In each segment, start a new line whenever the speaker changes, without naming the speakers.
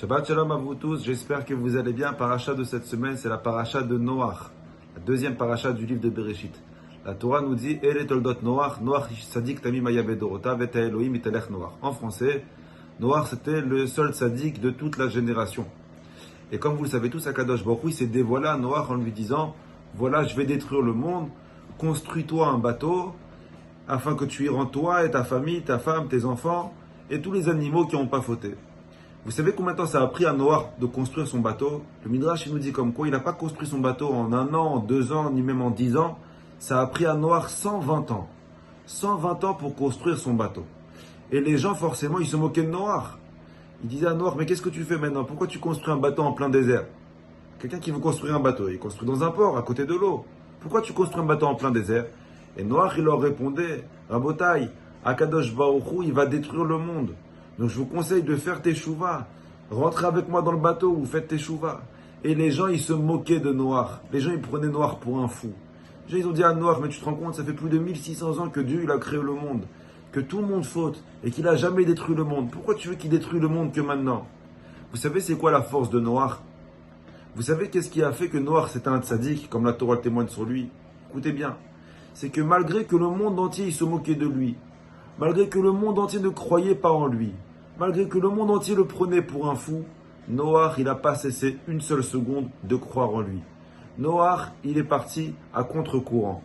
Shabbat Shalom à vous tous, j'espère que vous allez bien. Paracha de cette semaine, c'est la paracha de Noach, la deuxième paracha du livre de Bereshit. La Torah nous dit Ele toldot Noach, Noach tzadik tamim haya bedorota veta Elohim italech Noach. En français, Noach c'était le seul tzadik de toute la génération. Et comme vous le savez tous, Akadosh Baruch Hu s'est dévoilé à Noach en lui disant voilà, je vais détruire le monde, construis-toi un bateau afin que tu y rentres toi et ta famille, ta femme, tes enfants et tous les animaux qui n'ont pas fauté. Vous savez combien de temps ça a pris à Noach de construire son bateau? Le Midrash il nous dit comme quoi il n'a pas construit son bateau en 1 an, en 2 ans, ni même en 10 ans. Ça a pris à Noach 120 ans. 120 ans pour construire son bateau. Et les gens forcément ils se moquaient de Noach. Ils disaient à Noach, mais qu'est-ce que tu fais maintenant? Pourquoi tu construis un bateau en plein désert? Quelqu'un qui veut construire un bateau, il construit dans un port, à côté de l'eau. Pourquoi tu construis un bateau en plein désert? Et Noach il leur répondait, Rabotai, Akadosh Baruch Hu, il va détruire le monde. Donc je vous conseille de faire teshuva. Rentrez avec moi dans le bateau, vous faites teshuva. Et les gens, ils se moquaient de Noach. Les gens, ils prenaient Noach pour un fou. Les gens, ils ont dit à Noach, mais tu te rends compte, ça fait plus de 1600 ans que Dieu, il a créé le monde. Que tout le monde faute. Et qu'il n'a jamais détruit le monde. Pourquoi tu veux qu'il détruise le monde que maintenant? Vous savez, c'est quoi la force de Noach? Vous savez qu'est-ce qui a fait que Noach, c'était un tzaddik, comme la Torah témoigne sur lui? Écoutez bien. C'est que malgré que le monde entier, il se moquait de lui, malgré que le monde entier ne croyait pas en lui, malgré que le monde entier le prenait pour un fou, Noach, il n'a pas cessé une seule seconde de croire en lui. Noach, il est parti à contre-courant.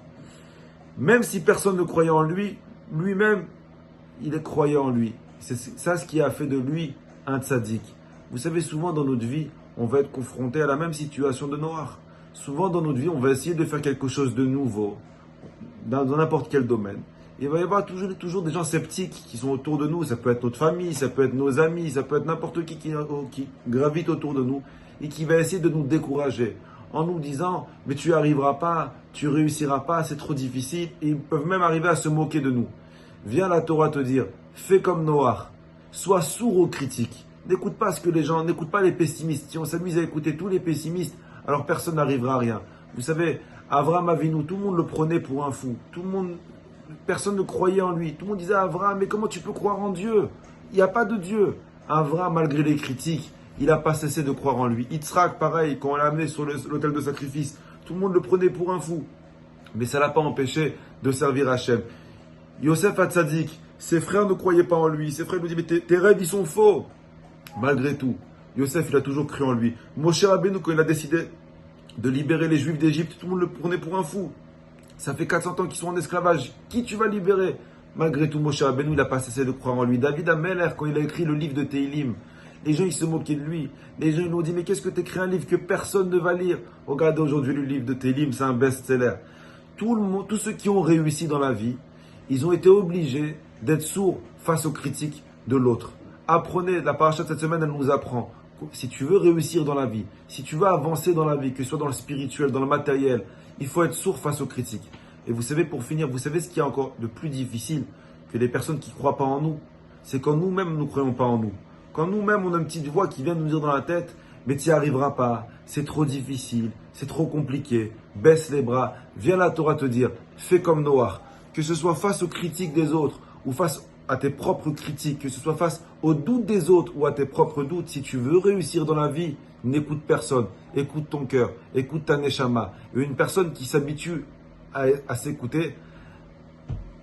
Même si personne ne croyait en lui, lui-même, il est croyant en lui. C'est ça ce qui a fait de lui un tzaddik. Vous savez, souvent dans notre vie, on va être confronté à la même situation de Noach. Souvent dans notre vie, on va essayer de faire quelque chose de nouveau, dans n'importe quel domaine. Il va y avoir toujours des gens sceptiques qui sont autour de nous. Ça peut être notre famille, ça peut être nos amis, ça peut être n'importe qui gravite autour de nous et qui va essayer de nous décourager en nous disant « mais tu n'y arriveras pas, tu réussiras pas, c'est trop difficile » et ils peuvent même arriver à se moquer de nous. Viens la Torah te dire « fais comme Noach, sois sourd aux critiques, n'écoute pas ce que les gens, n'écoute pas les pessimistes. Si on s'amuse à écouter tous les pessimistes, alors personne n'arrivera à rien. » Vous savez, Avraham Avinu, tout le monde le prenait pour un fou. Personne ne croyait en lui. Tout le monde disait à Avraham, mais comment tu peux croire en Dieu? Il n'y a pas de Dieu. Avraham, malgré les critiques, il n'a pas cessé de croire en lui. Yitzhak, pareil, quand on l'a amené sur l'autel de sacrifice, tout le monde le prenait pour un fou. Mais ça ne l'a pas empêché de servir Hachem. Yosef Hatzadik, ses frères ne croyaient pas en lui. Ses frères lui disaient, mais tes rêves, ils sont faux. Malgré tout, Yosef, il a toujours cru en lui. Moshe Rabbeinu, quand il a décidé de libérer les Juifs d'Égypte, tout le monde le prenait pour un fou. Ça fait 400 ans qu'ils sont en esclavage. Qui tu vas libérer? Malgré tout, Moshe Rabbeinu, il n'a pas cessé de croire en lui. David Ameller, quand il a écrit le livre de Tehillim, les gens, ils se moquaient de lui. Les gens, ils lui ont dit, mais qu'est-ce que tu écris un livre que personne ne va lire? Regardez aujourd'hui le livre de Tehillim, c'est un best-seller. Tous ceux qui ont réussi dans la vie, ils ont été obligés d'être sourds face aux critiques de l'autre. Apprenez, la paracha de cette semaine, elle nous apprend. Si tu veux réussir dans la vie, si tu veux avancer dans la vie, que ce soit dans le spirituel, dans le matériel, il faut être sourd face aux critiques. Et vous savez, pour finir, vous savez ce qui est encore de plus difficile que les personnes qui ne croient pas en nous? C'est quand nous-mêmes, nous ne croyons pas en nous. Quand nous-mêmes, on a une petite voix qui vient nous dire dans la tête, mais tu n'y arriveras pas, c'est trop difficile, c'est trop compliqué, baisse les bras, viens la Torah te dire, fais comme Noach. Que ce soit face aux critiques des autres ou face à tes propres critiques, que ce soit face aux doutes des autres ou à tes propres doutes, si tu veux réussir dans la vie, n'écoute personne, écoute ton cœur, écoute ta neshama. Et une personne qui s'habitue à s'écouter,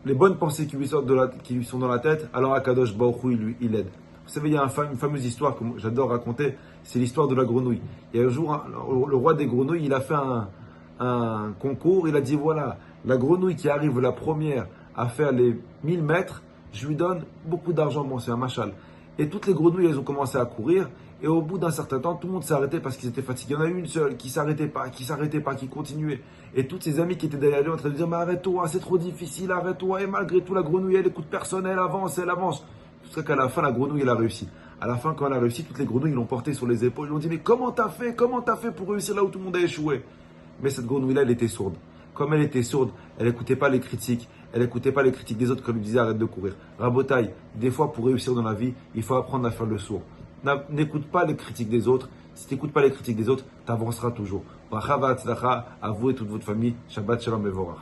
les bonnes pensées qui lui sont dans la tête, alors Akadosh Baruch Hu, il aide. Vous savez, il y a une fameuse histoire que j'adore raconter, c'est l'histoire de la grenouille. Il y a un jour, le roi des grenouilles, il a fait un concours, il a dit voilà, la grenouille qui arrive la première à faire les 1000 mètres, je lui donne beaucoup d'argent, bon c'est un machal. Et toutes les grenouilles, elles ont commencé à courir, et au bout d'un certain temps, tout le monde s'est arrêté parce qu'ils étaient fatigués. Il y en a eu une seule qui s'arrêtait pas, qui continuait. Et toutes ses amies qui étaient derrière lui en train de dire, mais arrête-toi, c'est trop difficile, arrête-toi. Et malgré tout, la grenouille, elle écoute personne, elle avance. Jusqu'à qu'à la fin, la grenouille, elle a réussi. À la fin, quand elle a réussi, toutes les grenouilles l'ont portée sur les épaules. Ils lui ont dit, mais comment t'as fait pour réussir là où tout le monde a échoué? Mais cette grenouille-là, elle était sourde. Comme elle était sourde, elle n'écoutait pas les critiques. Elle n'écoutait pas les critiques des autres qui lui disaient arrête de courir. Rabotaille, des fois pour réussir dans la vie, il faut apprendre à faire le sourd. N'écoute pas les critiques des autres. Si tu n'écoutes pas les critiques des autres, tu avanceras toujours. Bracha v'hatzlacha à vous et toute votre famille. Shabbat shalom mevorach.